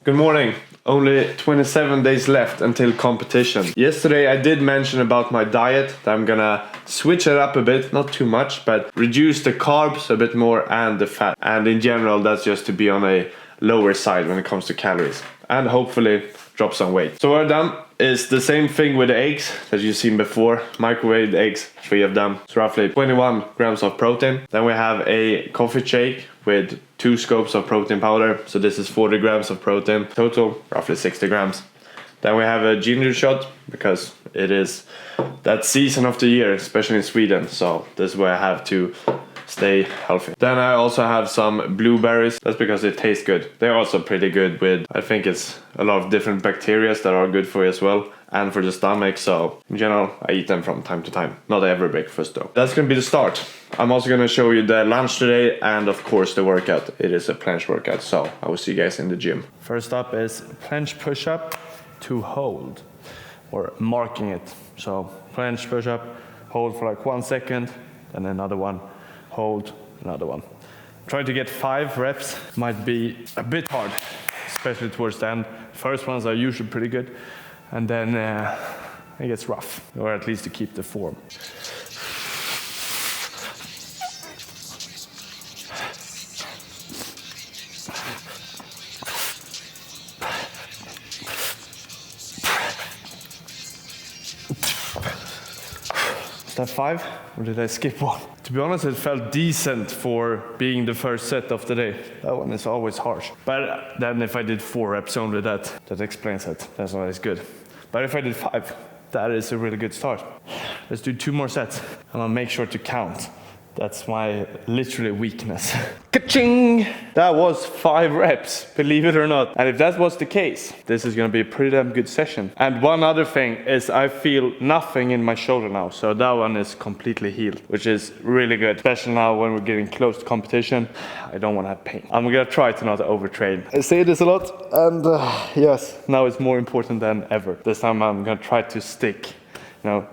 Good morning. Only 27 days left until competition. Yesterday I did mention about my diet that I'm gonna switch it up a bit, not too much, but reduce the carbs a bit more and the fat. And in general, that's just to be on a lower side when it comes to calories. And hopefully drop some weight. So what I've done is the same thing with the eggs that you've seen before. Microwaved eggs, 3 of them. It's roughly 21 grams of protein. Then we have a coffee shake with 2 scoops of protein powder. So this is 40 grams of protein. Total, roughly 60 grams. Then we have a ginger shot because it is that season of the year, especially in Sweden. So this is where I have to stay healthy. Then I also have some blueberries. That's because it tastes good. They're also pretty good with, I think it's a lot of different bacteria that are good for you as well and for the stomach. So in general, I eat them from time to time. Not every breakfast though. That's gonna be the start. I'm also gonna show you the lunch today and of course the workout. It is a planche workout, so I will see you guys in the gym. First up is planche push-up to hold, or marking it. So planche push-up, hold for like 1 second, then another one, hold, another one. Trying to get 5 reps might be a bit hard, especially towards the end. First ones are usually pretty good, and then it gets rough, or at least to keep the form. That 5, or did I skip one? To be honest, it felt decent for being the first set of the day. That one is always harsh. But then if I did 4 reps only, that explains it. That's always good. But if I did 5, that is a really good start. Let's do 2 more sets. And I'll make sure to count. That's my literally weakness. Ka-ching! That was 5 reps, believe it or not. And if that was the case, this is gonna be a pretty damn good session. And one other thing is I feel nothing in my shoulder now. So that one is completely healed, which is really good. Especially now when we're getting close to competition. I don't wanna have pain. I'm gonna try to not overtrain. I say this a lot, and yes, now it's more important than ever. This time I'm gonna try to stick,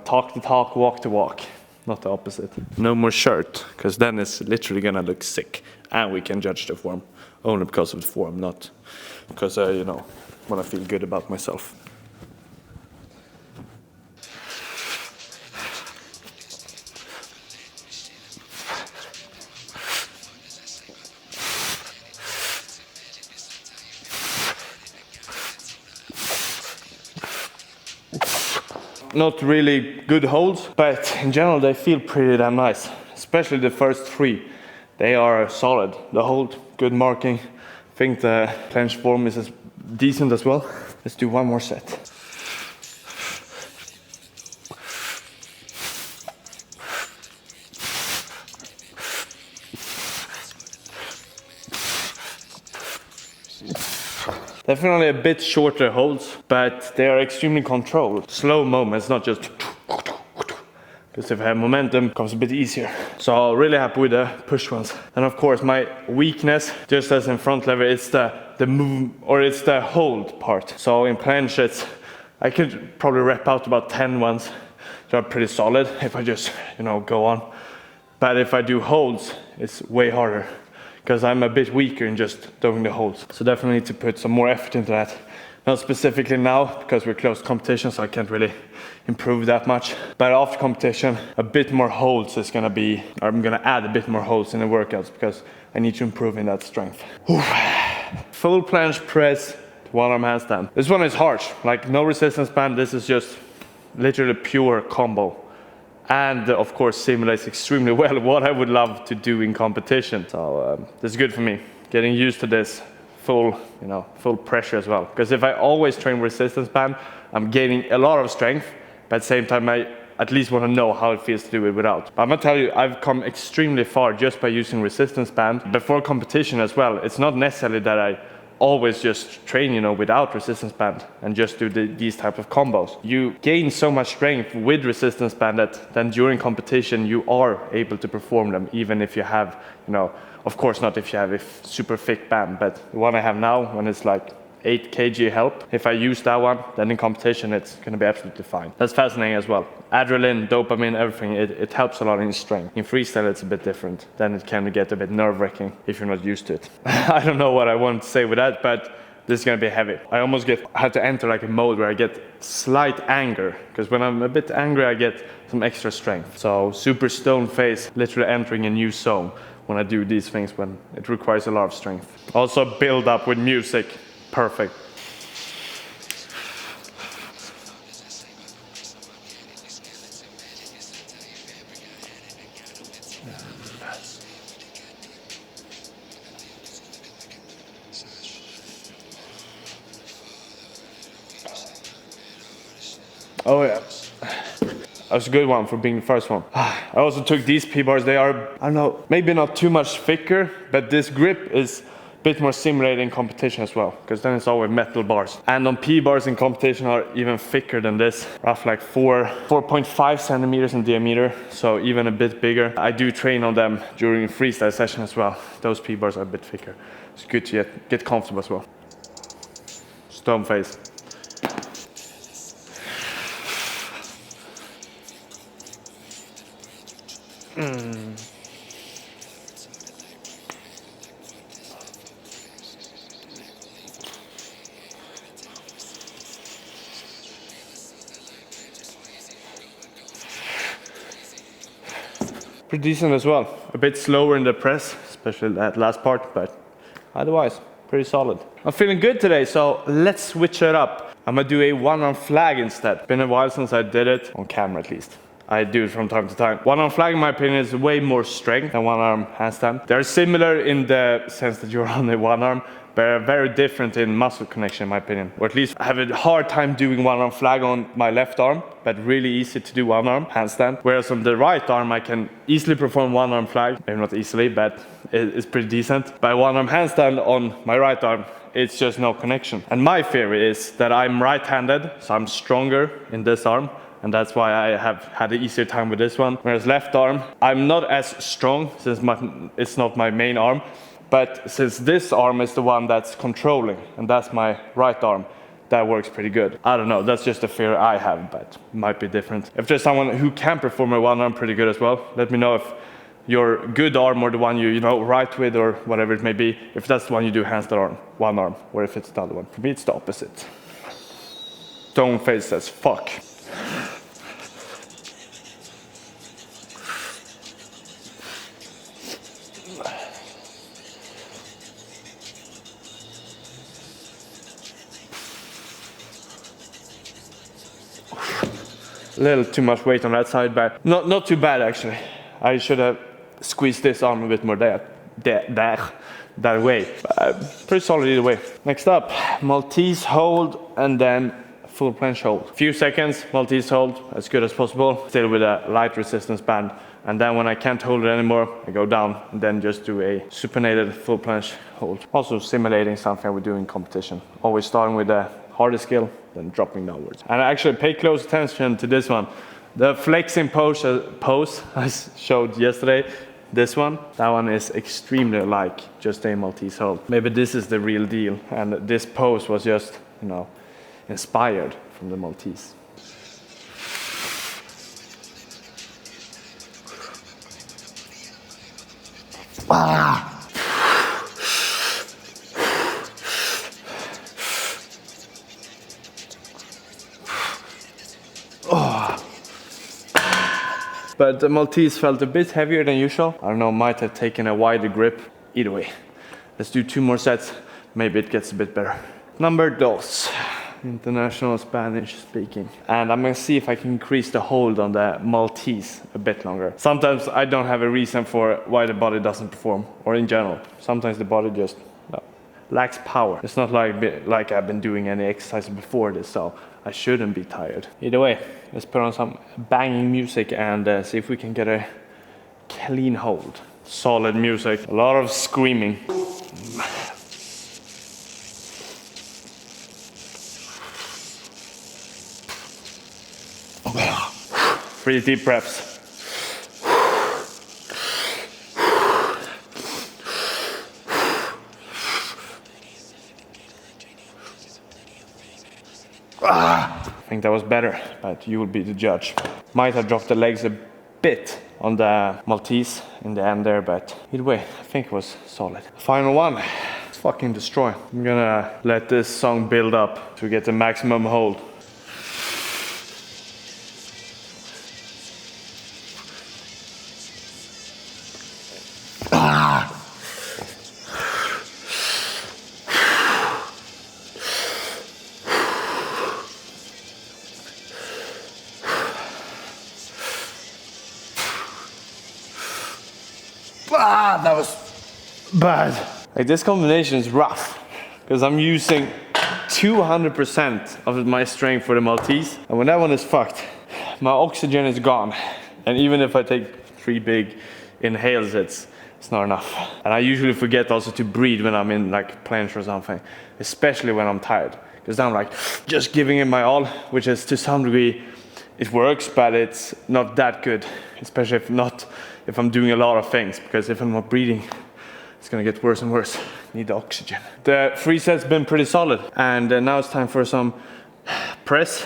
talk the talk, walk the walk. Not the opposite. No more shirt, because then it's literally gonna look sick. And we can judge the form. Only because of the form, not because I, wanna feel good about myself. Not really good holds, but in general they feel pretty damn nice. Especially the first 3. They are solid. The hold, good marking. I think the planche form is decent as well. Let's do 1 more set. Definitely a bit shorter holds, but they are extremely controlled. Slow moments, not just... Because if I have momentum, it comes a bit easier. So really happy with the push ones. And of course my weakness, just as in front lever, it's the move, or it's the hold part. So in planches, I could probably rep out about 10 ones. They're pretty solid if I just, go on. But if I do holds, it's way harder, because I'm a bit weaker in just doing the holds. So definitely need to put some more effort into that. Not specifically now, because we're close to competition, so I can't really improve that much. But after competition, a bit more holds is gonna be, or I'm gonna add a bit more holds in the workouts, because I need to improve in that strength. Full planche press, 1-arm handstand. This one is harsh, like no resistance band. This is just literally pure combo. And of course simulates extremely well what I would love to do in competition. So this is good for me, getting used to this full pressure as well. Because if I always train resistance band, I'm gaining a lot of strength, but at the same time I at least want to know how it feels to do it without. I'm gonna tell you, I've come extremely far just by using resistance band. Before competition as well, it's not necessarily that I always just train, without resistance band and just do these type of combos. You gain so much strength with resistance band that then during competition you are able to perform them, even if you have, of course not if you have a super thick band, but the one I have now, when it's like 8 kg help. If I use that one, then in competition it's going to be absolutely fine. That's fascinating as well. Adrenaline, dopamine, everything, it helps a lot in strength. In freestyle it's a bit different. Then it can get a bit nerve-wracking if you're not used to it. I don't know what I want to say with that, but this is gonna be heavy. I almost had to enter like a mode where I get slight anger, because when I'm a bit angry I get some extra strength. So super stone face, literally entering a new zone when I do these things when it requires a lot of strength. Also build up with music, perfect. Oh yeah, that was a good one for being the first one. I also took these P-bars. They are, I don't know, maybe not too much thicker, but this grip is a bit more simulated in competition as well, because then it's always metal bars. And on P-bars in competition are even thicker than this, roughly like 4.5 centimeters in diameter, so even a bit bigger. I do train on them during freestyle session as well. Those P-bars are a bit thicker. It's good to get comfortable as well. Stone face. Pretty decent as well. A bit slower in the press, especially that last part, but otherwise pretty solid. I'm feeling good today, so let's switch it up. I'm gonna do a one-arm flag instead. Been a while since I did it, on camera at least. I do it from time to time. One-arm flag, in my opinion, is way more strength than one-arm handstand. They're similar in the sense that you're on the one arm, but are very different in muscle connection, in my opinion. Or at least I have a hard time doing one-arm flag on my left arm, but really easy to do one-arm handstand. Whereas on the right arm, I can easily perform one-arm flag. Maybe not easily, but it's pretty decent. By one-arm handstand on my right arm, it's just no connection. And my theory is that I'm right-handed, so I'm stronger in this arm. And that's why I have had an easier time with this one. Whereas left arm, I'm not as strong since it's not my main arm. But since this arm is the one that's controlling, and that's my right arm, that works pretty good. I don't know, that's just a fear I have, but it might be different. If there's someone who can perform a one arm pretty good as well, let me know if your good arm or the one you right with or whatever it may be, if that's the one you do handstand arm, one arm, or if it's the other one. For me, it's the opposite. Stone face as fuck. A little too much weight on that side, but not too bad actually. I should have squeezed this arm a bit more that way. Pretty solid either way. Next up, Maltese hold and then full planche hold. Few seconds, Maltese hold, as good as possible, still with a light resistance band. And then when I can't hold it anymore, I go down and then just do a supinated full planche hold. Also simulating something we do in competition. Always starting with the hardest skill, then dropping downwards. And I actually pay close attention to this one. The flexing pose I showed yesterday, this one, that one is extremely like just a Maltese hold. Maybe this is the real deal, and this pose was just, inspired from the Maltese. Ah! But the Maltese felt a bit heavier than usual. I don't know, might have taken a wider grip. Either way, let's do 2 more sets. Maybe it gets a bit better. Number dos. International Spanish speaking. And I'm gonna see if I can increase the hold on the Maltese a bit longer. Sometimes I don't have a reason for why the body doesn't perform, or in general. Sometimes the body just lacks power. It's not like I've been doing any exercise before this, so I shouldn't be tired. Either way, let's put on some banging music and see if we can get a clean hold. Solid music, a lot of screaming. 3 deep breaths. I think that was better, but you will be the judge. Might have dropped the legs a bit on the Maltese in the end there, but either way, I think it was solid. Final one. fucking destroy. I'm gonna let this song build up to get the maximum hold. That was bad. Like, this combination is rough because I'm using 200% of my strength for the Maltese, and when that one is fucked, my oxygen is gone. And even if I take 3 big inhales, it's not enough. And I usually forget also to breathe when I'm in like planche or something, especially when I'm tired, because I'm like just giving it my all, which is to some degree it works, but it's not that good, especially if I'm doing a lot of things, because if I'm not breathing, it's gonna get worse and worse. Need the oxygen. The 3 sets been pretty solid, and now it's time for some press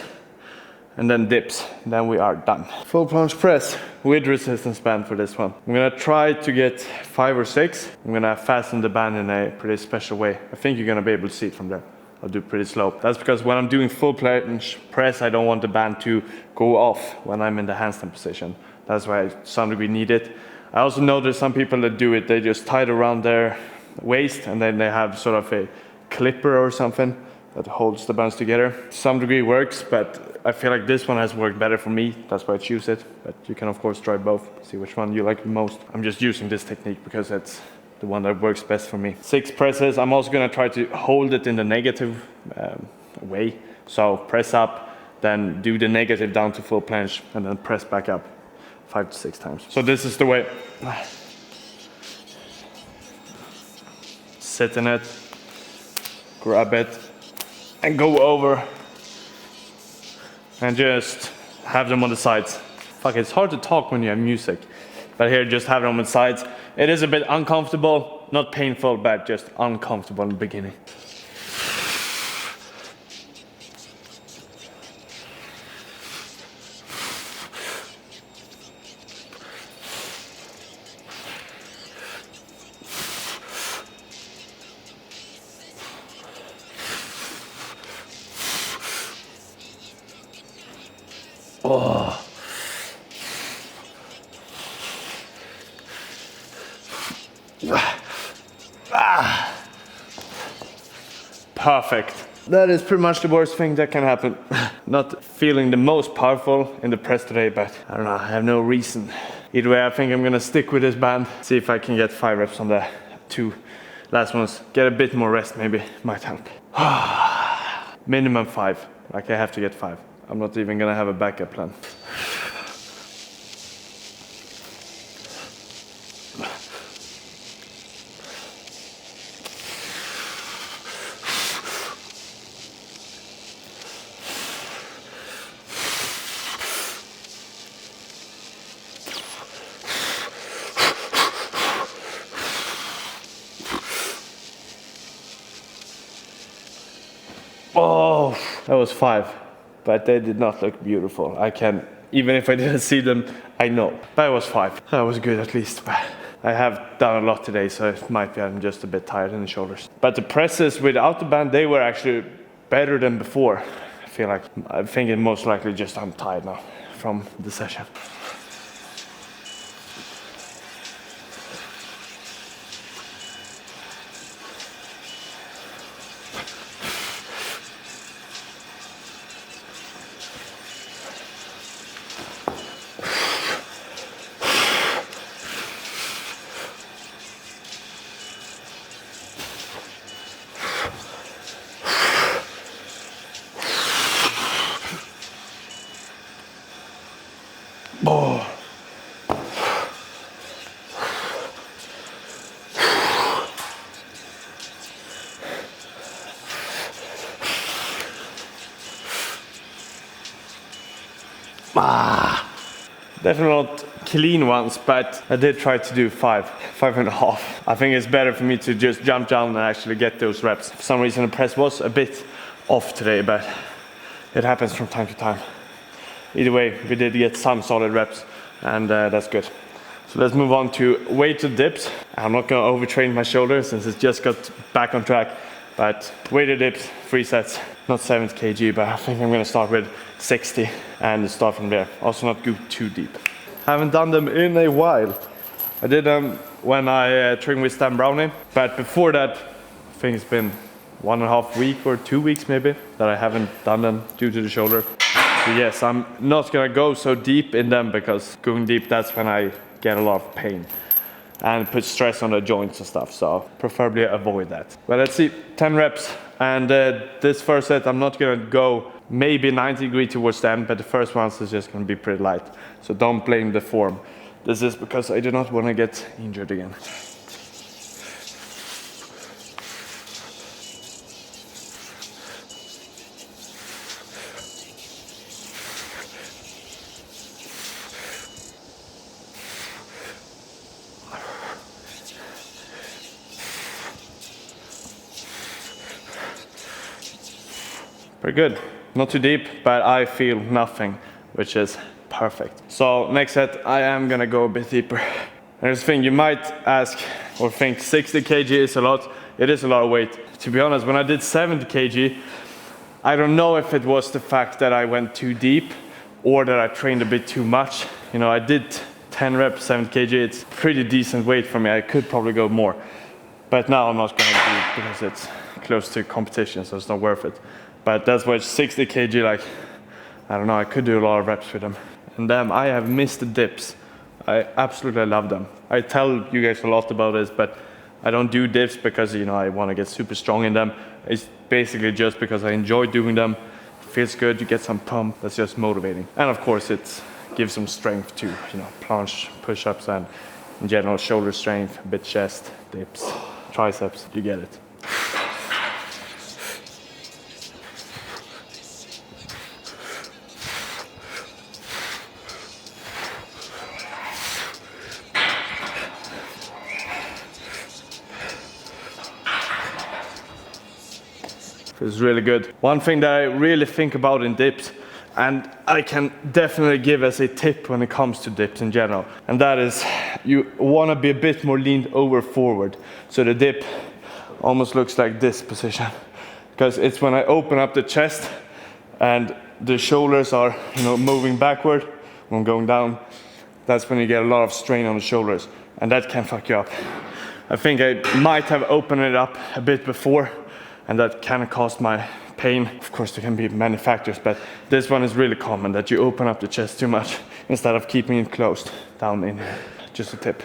and then dips. Then we are done. Full planche press with resistance band for this one. I'm gonna try to get 5 or 6. I'm gonna fasten the band in a pretty special way. I think you're gonna be able to see it from there. I'll do pretty slow. That's because when I'm doing full planche press, I don't want the band to go off when I'm in the handstand position. That's why I to some degree need it. I also know there's some people that do it, they just tie it around their waist and then they have sort of a clipper or something that holds the bands together. To some degree works, but I feel like this one has worked better for me. That's why I choose it. But you can of course try both, see which one you like the most. I'm just using this technique because it's the one that works best for me. 6 presses. I'm also gonna try to hold it in the negative way. So press up, then do the negative down to full planche, and then press back up 5 to 6 times. So this is the way. Sit in it, grab it, and go over, and just have them on the sides. Fuck, it's hard to talk when you have music, but here, just have them on the sides. It is a bit uncomfortable, not painful, but just uncomfortable in the beginning. Oh. Ah. Perfect. That is pretty much the worst thing that can happen. Not feeling the most powerful in the press today, but I don't know, I have no reason. Either way, I think I'm gonna stick with this band, see if I can get 5 reps on the 2 last ones. Get a bit more rest maybe, might help. Minimum 5, like I have to get 5. I'm not even gonna have a backup plan. Oh, that was 5, but they did not look beautiful. I can, even if I didn't see them, I know. That was 5. That was good at least. But I have done a lot today, so it might be I'm just a bit tired in the shoulders. But the presses without the band, they were actually better than before. I think it most likely just I'm tired now from the session. Oh. Definitely not clean ones, but I did try to do 5.5. I think it's better for me to just jump down and actually get those reps. For some reason the press was a bit off today, but it happens from time to time. Either way, we did get some solid reps, and that's good. So let's move on to weighted dips. I'm not gonna overtrain my shoulders since it's just got back on track, but weighted dips, 3 sets, not 70 kg, but I think I'm gonna start with 60 and start from there. Also not go too deep. Haven't done them in a while. I did them when I trained with Stan Brownie, but before that, I think it's been 1.5 weeks or 2 weeks maybe that I haven't done them due to the shoulder. So yes, I'm not gonna go so deep in them because going deep, that's when I get a lot of pain and put stress on the joints and stuff, so preferably avoid that. But let's see, 10 reps, and this first set I'm not gonna go maybe 90 degrees towards the end, but the first ones is just gonna be pretty light, so don't blame the form. This is because I do not want to get injured again. Pretty good. Not too deep, but I feel nothing, which is perfect. So next set, I am gonna go a bit deeper. There's a thing you might ask or think 60 kg is a lot. It is a lot of weight. To be honest, when I did 70 kg, I don't know if it was the fact that I went too deep or that I trained a bit too much. You know, I did 10 reps, 70 kg. It's pretty decent weight for me. I could probably go more. But now I'm not gonna do it because it's close to competition, so it's not worth it. But that's why 60 kg, like, I don't know, I could do a lot of reps with them. And then I have missed the dips. I absolutely love them. I tell you guys a lot about this, but I don't do dips because, you know, I want to get super strong in them. It's basically just because I enjoy doing them. It feels good, you get some pump, that's just motivating. And of course it gives some strength too, you know, planche, push-ups, and in general shoulder strength, a bit chest, dips, triceps, you get it. Feels really good. One thing that I really think about in dips, and I can definitely give as a tip when it comes to dips in general, and that is you want to be a bit more leaned over forward. So the dip almost looks like this position, because it's when I open up the chest and the shoulders are, you know, moving backward when going down. That's when you get a lot of strain on the shoulders, and that can fuck you up. I think I might have opened it up a bit before, and that kind of caused my pain. Of course, there can be many factors, but this one is really common, that you open up the chest too much instead of keeping it closed down in here. Just a tip.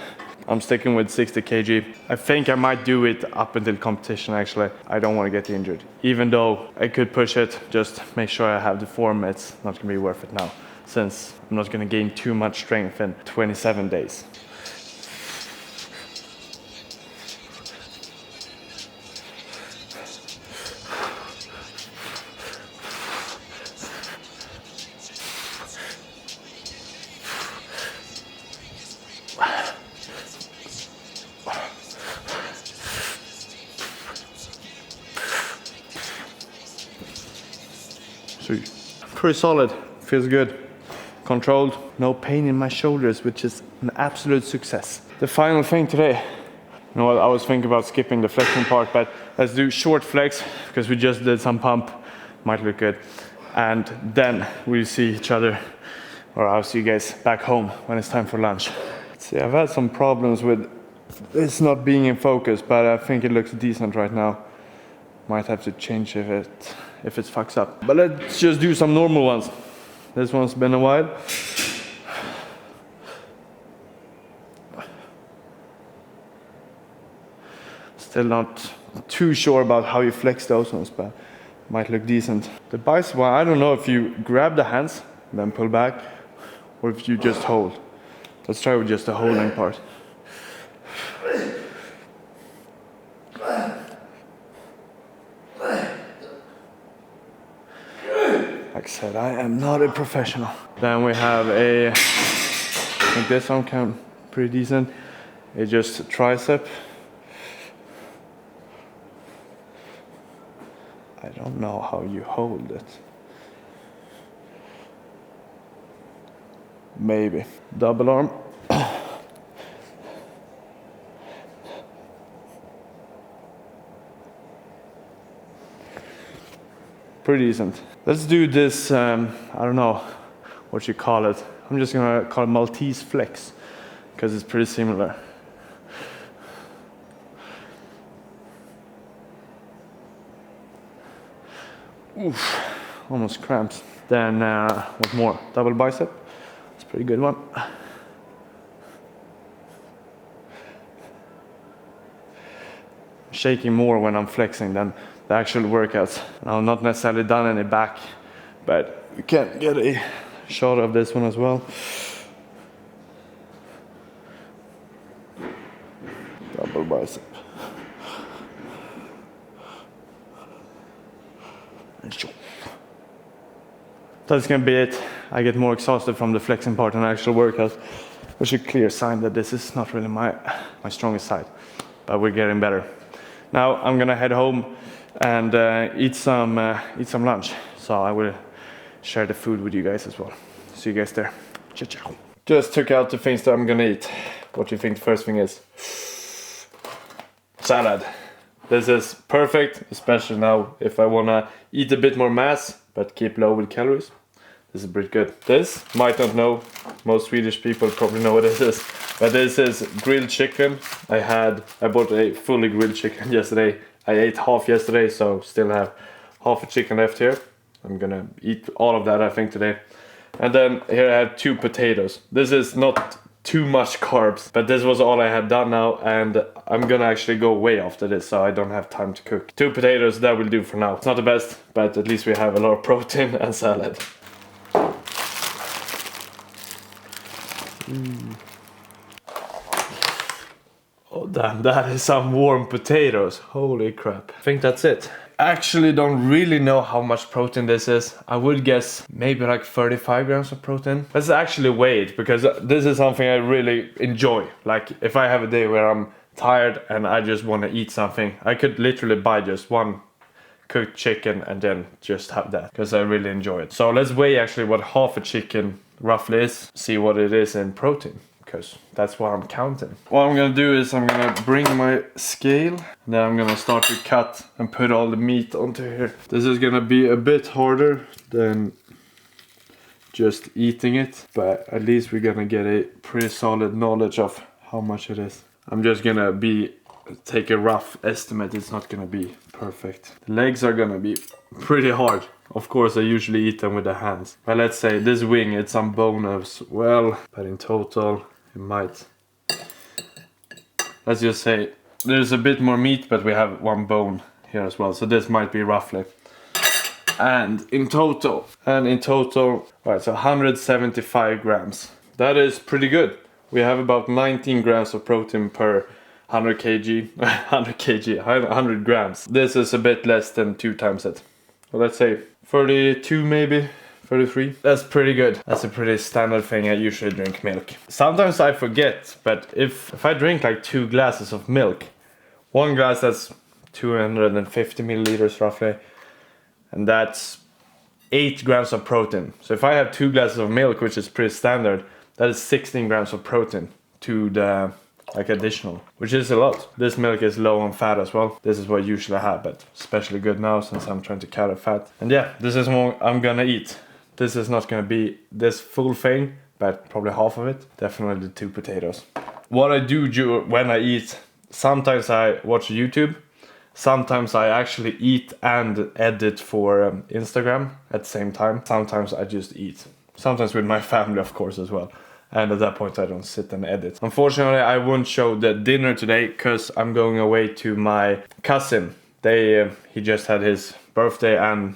I'm sticking with 60 kg. I think I might do it up until competition, actually. I don't want to get injured. Even though I could push it, just make sure I have the form. It's not going to be worth it now, since I'm not going to gain too much strength in 27 days. So pretty solid, feels good. Controlled, no pain in my shoulders, which is an absolute success. The final thing today, you know what, I was thinking about skipping the flexing part, but let's do short flex, because we just did some pump, might look good. And then we'll see each other, or I'll see you guys back home when it's time for lunch. Let's see, I've had some problems with this not being in focus, but I think it looks decent right now. Might have to change if it fucks up. But let's just do some normal ones. This one's been a while. Still not too sure about how you flex those ones, but might look decent. The bicep one, I don't know if you grab the hands, then pull back, or if you just hold. Let's try with just the holding part. Like I said, I am not a professional. Then we have I think this one can pretty decent. It's just a tricep. I don't know how you hold it. Maybe. Double arm. pretty decent. Let's do this, I don't know what you call it. I'm just gonna call it Maltese flex, because it's pretty similar. Oof, almost cramps. Then what more? Double bicep. It's a pretty good one. Shaking more when I'm flexing than the actual workouts. I've not necessarily done any back, but you can get a shot of this one as well. Double bicep. That's gonna be it. I get more exhausted from the flexing part than actual workouts, which is a clear sign that this is not really my strongest side, but we're getting better. Now I'm gonna head home and eat some lunch. So I will share the food with you guys as well. See you guys there. Ciao, ciao. Just took out the things that I'm gonna eat. What do you think the first thing is? Salad. This is perfect, especially now if I wanna eat a bit more mass but keep low with calories. This is pretty good. This, might not know, most Swedish people probably know what this is, but this is grilled chicken. I bought a fully grilled chicken yesterday. I ate half yesterday, so still have half a chicken left here. I'm gonna eat all of that I think today. And then here I have 2 potatoes. This is not too much carbs, but this was all I had done now, and I'm gonna actually go away after this, so I don't have time to cook. 2 potatoes, that will do for now. It's not the best, but at least we have a lot of protein and salad. Oh damn, that is some warm potatoes. Holy crap. I think that's it. Actually don't really know how much protein this is. I would guess maybe like 35 grams of protein. Let's actually weigh it, because this is something I really enjoy. Like if I have a day where I'm tired and I just want to eat something, I could literally buy just 1 cooked chicken and then just have that, because I really enjoy it. So let's weigh actually what half a chicken roughly is, see what it is in protein, because that's what I'm counting. What I'm gonna do is I'm gonna bring my scale, and then I'm gonna start to cut and put all the meat onto here. This is gonna be a bit harder than just eating it, but at least we're gonna get a pretty solid knowledge of how much it is. I'm just gonna take a rough estimate. It's not gonna be perfect. The legs are gonna be pretty hard. Of course I usually eat them with the hands, but let's say this wing, it's some bone as well, but in total it might, let's just say there's a bit more meat, but we have 1 bone here as well, so this might be roughly, and in total, right, so 175 grams. That is pretty good. We have about 19 grams of protein per 100 grams. This is a bit less than 2 times it. Well, let's say 32 maybe, 33. That's pretty good. That's a pretty standard thing. I usually drink milk. Sometimes I forget, but if I drink like 2 glasses of milk, 1 glass, that's 250 milliliters roughly, and that's 8 grams of protein. So if I have 2 glasses of milk, which is pretty standard, that is 16 grams of protein to the additional, which is a lot. This milk is low on fat as well. This is what I usually have, but especially good now since I'm trying to cut a fat. And yeah, this is what I'm gonna eat. This is not gonna be this full thing, but probably half of it. Definitely the 2 potatoes. What I do when I eat, sometimes I watch YouTube. Sometimes I actually eat and edit for Instagram at the same time. Sometimes I just eat. Sometimes with my family, of course, as well. And at that point I don't sit and edit. Unfortunately I won't show the dinner today, because I'm going away to my cousin. He just had his birthday, and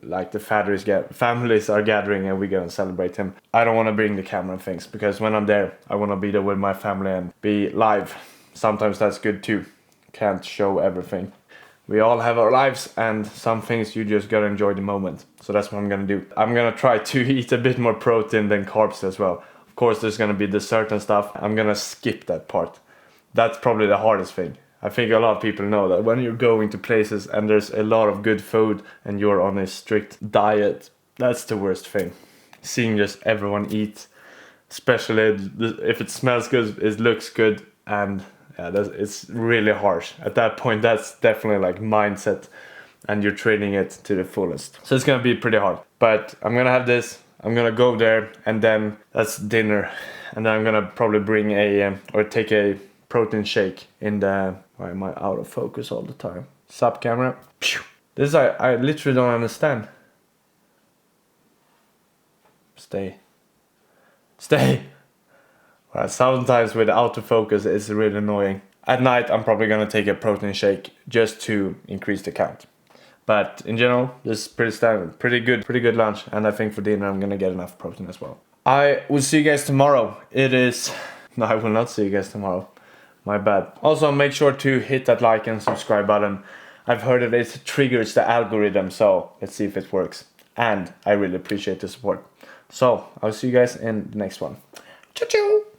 like the families are gathering, and we're gonna celebrate him. I don't want to bring the camera and things, because when I'm there I want to be there with my family and be live. Sometimes that's good too. Can't show everything. We all have our lives, and some things you just gotta enjoy the moment. So that's what I'm gonna do. I'm gonna try to eat a bit more protein than carbs as well. Of course there's gonna be dessert and stuff. I'm gonna skip that part. That's probably the hardest thing. I think a lot of people know that when you're going to places and there's a lot of good food and you're on a strict diet, that's the worst thing. Seeing just everyone eat, especially if it smells good, it looks good, and yeah, it's really harsh. At that point, that's definitely like mindset and you're training it to the fullest. So it's gonna be pretty hard. But I'm gonna have this, I'm gonna go there, and then that's dinner. And then I'm gonna probably bring or take a protein shake in the... Why am I out of focus all the time? Sup, camera? Pew! This I literally don't understand. Stay. Well, sometimes with autofocus it's really annoying. At night I'm probably gonna take a protein shake just to increase the count. But in general, this is pretty standard, pretty good lunch. And I think for dinner I'm gonna get enough protein as well. I will see you guys tomorrow. No, I will not see you guys tomorrow. My bad. Also, make sure to hit that like and subscribe button. I've heard that it triggers the algorithm, so let's see if it works. And I really appreciate the support. So, I'll see you guys in the next one. Ciao, ciao!